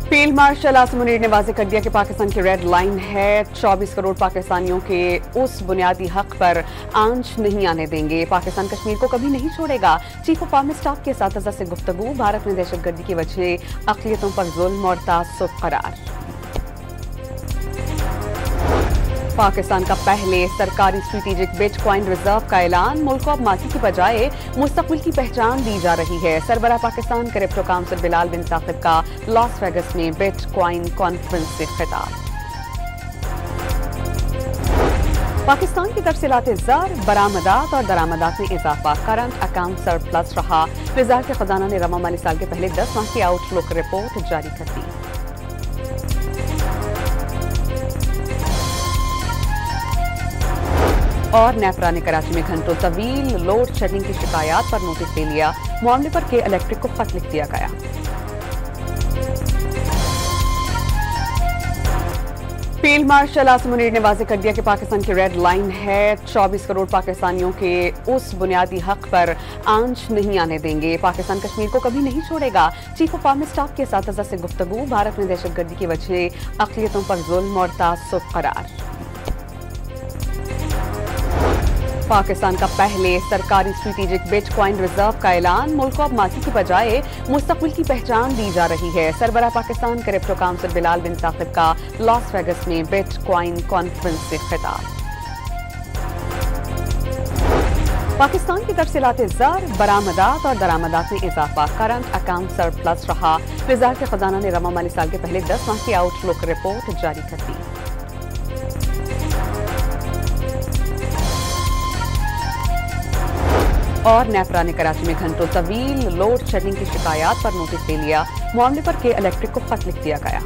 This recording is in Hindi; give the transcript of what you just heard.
फील्ड मार्शल आसिम मुनीर ने वाज़ेह कर दिया कि पाकिस्तान की रेड लाइन है। 24 करोड़ पाकिस्तानियों के उस बुनियादी हक पर आंच नहीं आने देंगे। पाकिस्तान कश्मीर को कभी नहीं छोड़ेगा। चीफ ऑफ आर्मी स्टाफ के साथ से गुफ्तगू। भारत में दहशतगर्दी की वजह अक़लियतों पर जुल्म और तासुब करार। पाकिस्तान का पहले सरकारी स्ट्रेटेजिक बिटकॉइन रिजर्व का ऐलान। मुल्क को अब माजी की बजाय मुस्तकबिल की पहचान दी जा रही है। सरबराह पाकिस्तान क्रिप्टो काउंसिल बिलाल बिन साकिब का लॉस वेगस में बिटकॉइन कॉन्फ्रेंस से खिताब। पाकिस्तान की तरफ से लाते ज़र, बरामदात और दरामदात में इजाफा। करंट अकाउंट सरप्लस रहा। वज़ारत खजाना ने रवा माली साल के पहले 10 माह की आउटलुक रिपोर्ट जारी कर दी। और नेपरा ने कराची में घंटों तवील लोड शेडिंग की शिकायत पर नोटिस ले लिया। मामले पर के इलेक्ट्रिक को खत लिख दिया गया। फील्ड मार्शल आसिम मुनीर ने वाज़ेह कर दिया कि पाकिस्तान की रेड लाइन है। 24 करोड़ पाकिस्तानियों के उस बुनियादी हक पर आंच नहीं आने देंगे। पाकिस्तान कश्मीर को कभी नहीं छोड़ेगा। चीफ ऑफ आर्मी स्टाफ के साथ से गुफ्तगू। भारत में दहशतगर्दी की वजह अक़लियतों पर जुल्म और तासुब करार। पाकिस्तान का पहले सरकारी स्ट्रेटेजिक बिटकॉइन रिजर्व का ऐलान। मुल्क को अब माजी की बजाय मुस्तकबिल की पहचान दी जा रही है। सरबराह पाकिस्तान क्रिप्टो काउंसिल बिलाल बिन साकिब का लॉस वेगस में बिटकॉइन कॉन्फ्रेंस से खिताब। पाकिस्तान की तरफ से लाते ज़र, बरामदात और दरामदात में इजाफा। करंट अकाउंट सरप्लस रहा। वज़ारत खजाना ने रवा माली साल के पहले 10 माह की आउटलुक रिपोर्ट जारी कर दी। और नेपरा ने कराची में घंटों तवील लोड शेडिंग की शिकायत पर नोटिस ले लिया। मामले पर के इलेक्ट्रिक को खत लिख दिया गया।